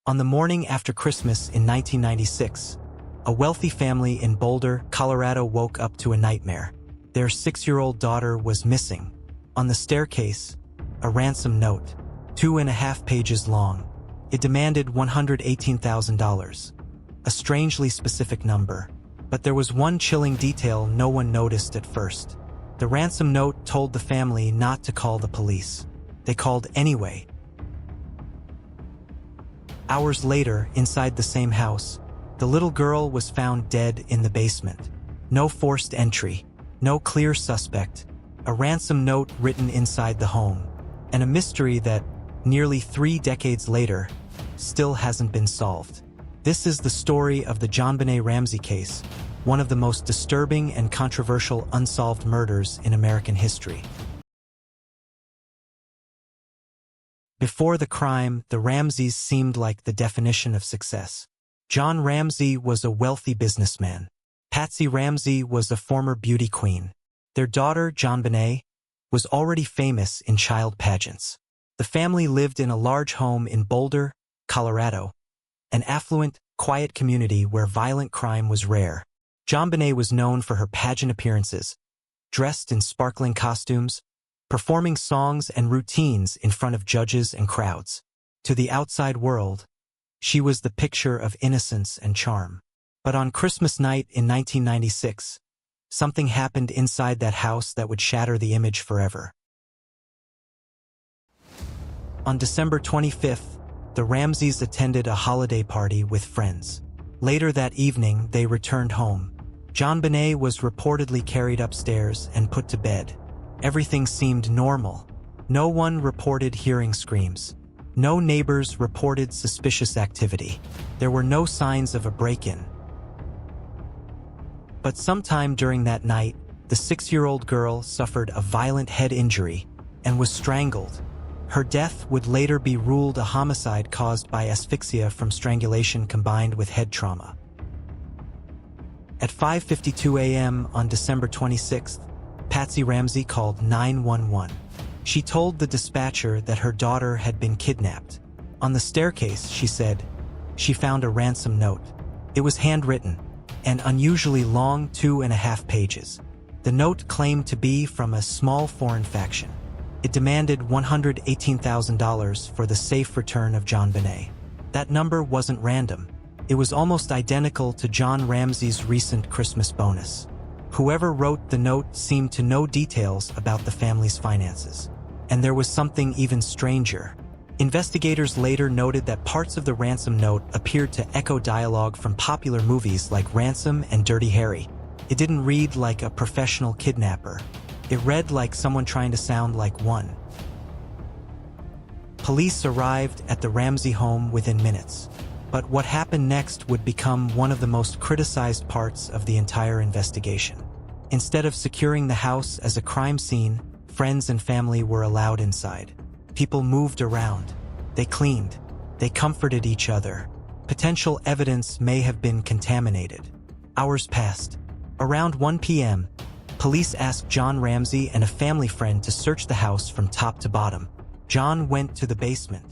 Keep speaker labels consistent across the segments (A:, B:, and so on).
A: On the morning after Christmas in 1996, a wealthy family in Boulder, Colorado woke up to a nightmare. Their 6-year-old daughter was missing. On the staircase, a ransom note, 2.5 pages long. It demanded $118,000, a strangely specific number. But there was one chilling detail no one noticed at first. The ransom note told the family not to call the police. They called anyway. Hours later, inside the same house, the little girl was found dead in the basement. No forced entry, no clear suspect, a ransom note written inside the home, and a mystery that, nearly 3 decades later, still hasn't been solved. This is the story of the JonBenét Ramsey case, one of the most disturbing and controversial unsolved murders in American history. Before the crime, the Ramseys seemed like the definition of success. John Ramsey was a wealthy businessman. Patsy Ramsey was a former beauty queen. Their daughter, JonBenét, was already famous in child pageants. The family lived in a large home in Boulder, Colorado, an affluent, quiet community where violent crime was rare. JonBenét was known for her pageant appearances, dressed in sparkling costumes, performing songs and routines in front of judges and crowds. To the outside world, she was the picture of innocence and charm. But on Christmas night in 1996, something happened inside that house that would shatter the image forever. On December 25th, the Ramseys attended a holiday party with friends. Later that evening, they returned home. JonBenét was reportedly carried upstairs and put to bed. Everything seemed normal. No one reported hearing screams. No neighbors reported suspicious activity. There were no signs of a break-in. But sometime during that night, the 6-year-old girl suffered a violent head injury and was strangled. Her death would later be ruled a homicide caused by asphyxia from strangulation combined with head trauma. At 5:52 a.m. on December 26th, Patsy Ramsey called 911. She told the dispatcher that her daughter had been kidnapped. On the staircase, she said, she found a ransom note. It was handwritten, an unusually long 2.5 pages. The note claimed to be from a small foreign faction. It demanded $118,000 for the safe return of JonBenét. That number wasn't random. It was almost identical to John Ramsey's recent Christmas bonus. Whoever wrote the note seemed to know details about the family's finances. And there was something even stranger. Investigators later noted that parts of the ransom note appeared to echo dialogue from popular movies like Ransom and Dirty Harry. It didn't read like a professional kidnapper. It read like someone trying to sound like one. Police arrived at the Ramsey home within minutes. But what happened next would become one of the most criticized parts of the entire investigation. Instead of securing the house as a crime scene, friends and family were allowed inside. People moved around. They cleaned. They comforted each other. Potential evidence may have been contaminated. Hours passed. Around 1 p.m., police asked John Ramsey and a family friend to search the house from top to bottom. John went to the basement.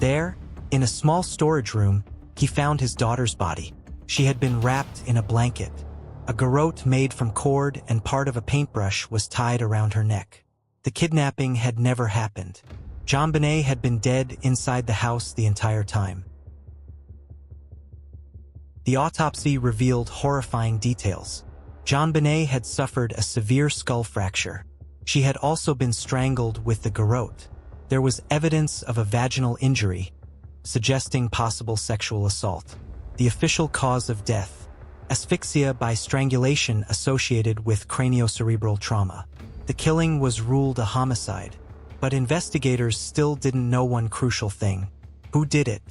A: There, in a small storage room, he found his daughter's body. She had been wrapped in a blanket. A garrote made from cord and part of a paintbrush was tied around her neck. The kidnapping had never happened. JonBenét had been dead inside the house the entire time. The autopsy revealed horrifying details. JonBenét had suffered a severe skull fracture. She had also been strangled with the garrote. There was evidence of a vaginal injury, suggesting possible sexual assault. The official cause of death: asphyxia by strangulation associated with craniocerebral trauma. The killing was ruled a homicide, but investigators still didn't know one crucial thing: who did it?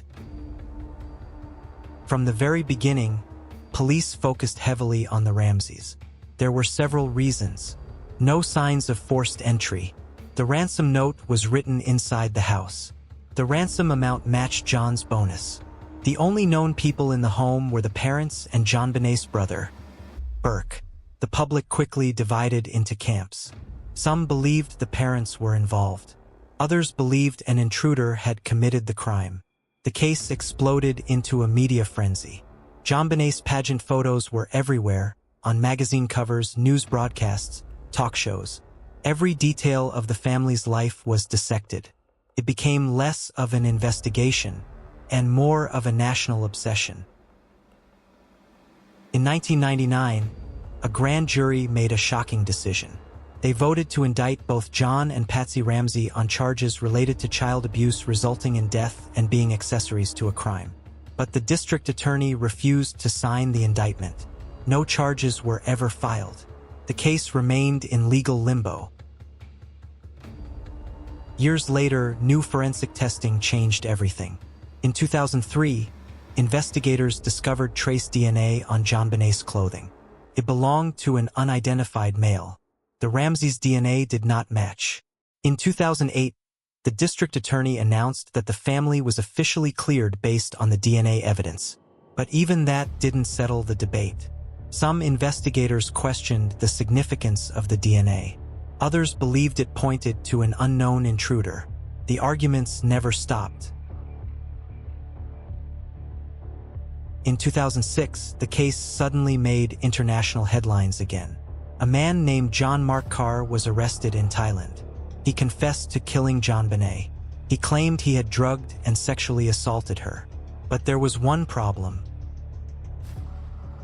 A: From the very beginning, police focused heavily on the Ramseys. There were several reasons. No signs of forced entry. The ransom note was written inside the house. The ransom amount matched John's bonus. The only known people in the home were the parents and JonBenét's brother, Burke. The public quickly divided into camps. Some believed the parents were involved. Others believed an intruder had committed the crime. The case exploded into a media frenzy. JonBenét's pageant photos were everywhere, on magazine covers, news broadcasts, talk shows. Every detail of the family's life was dissected. It became less of an investigation and more of a national obsession. In 1999, a grand jury made a shocking decision. They voted to indict both John and Patsy Ramsey on charges related to child abuse resulting in death and being accessories to a crime. But the district attorney refused to sign the indictment. No charges were ever filed. The case remained in legal limbo. Years later, new forensic testing changed everything. In 2003, investigators discovered trace DNA on JonBenét's clothing. It belonged to an unidentified male. The Ramseys' DNA did not match. In 2008, the district attorney announced that the family was officially cleared based on the DNA evidence. But even that didn't settle the debate. Some investigators questioned the significance of the DNA. Others believed it pointed to an unknown intruder. The arguments never stopped. In 2006, the case suddenly made international headlines again. A man named John Mark Carr was arrested in Thailand. He confessed to killing JonBenét. He claimed he had drugged and sexually assaulted her. But there was one problem.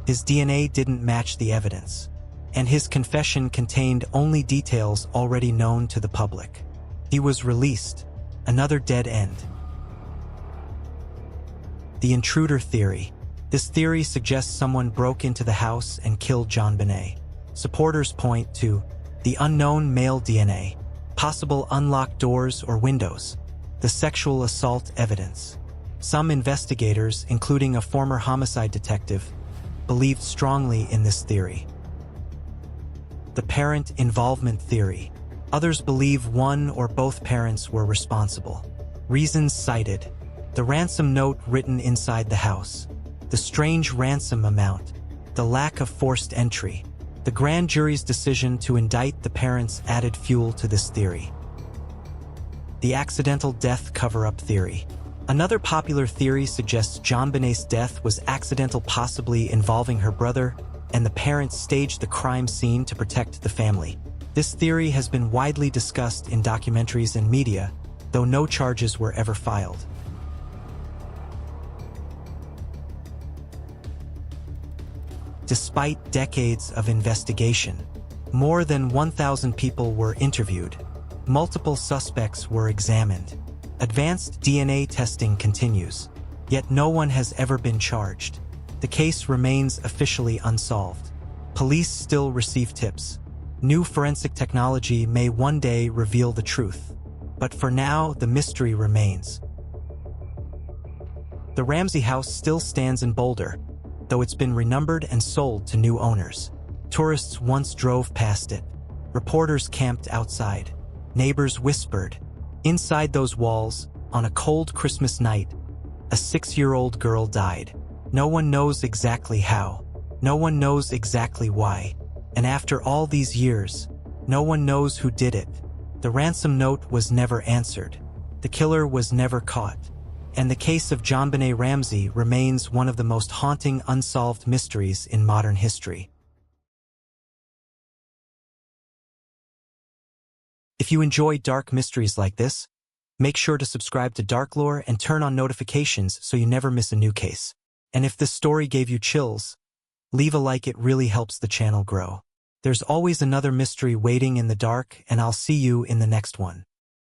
A: His DNA didn't match the evidence, and his confession contained only details already known to the public. He was released. Another dead end. The intruder theory. This theory suggests someone broke into the house and killed JonBenét. Supporters point to the unknown male DNA, possible unlocked doors or windows, the sexual assault evidence. Some investigators, including a former homicide detective, believed strongly in this theory. The parent involvement theory. Others believe one or both parents were responsible. Reasons cited: the ransom note written inside the house, the strange ransom amount, the lack of forced entry. The grand jury's decision to indict the parents added fuel to this theory. The accidental death cover-up theory. Another popular theory suggests JonBenét's death was accidental, possibly involving her brother, and the parents staged the crime scene to protect the family. This theory has been widely discussed in documentaries and media, though no charges were ever filed. Despite decades of investigation, more than 1,000 people were interviewed. Multiple suspects were examined. Advanced DNA testing continues, yet no one has ever been charged. The case remains officially unsolved. Police still receive tips. New forensic technology may one day reveal the truth, but for now, the mystery remains. The Ramsey house still stands in Boulder, though it's been renumbered and sold to new owners. Tourists once drove past it. Reporters camped outside. Neighbors whispered. Inside those walls, on a cold Christmas night, a 6-year-old girl died. No one knows exactly how. No one knows exactly why. And after all these years, no one knows who did it. The ransom note was never answered. The killer was never caught. And the case of JonBenét Ramsey remains one of the most haunting unsolved mysteries in modern history. If you enjoy dark mysteries like this, make sure to subscribe to Darklore and turn on notifications so you never miss a new case. And if this story gave you chills, leave a like, it really helps the channel grow. There's always another mystery waiting in the dark, and I'll see you in the next one.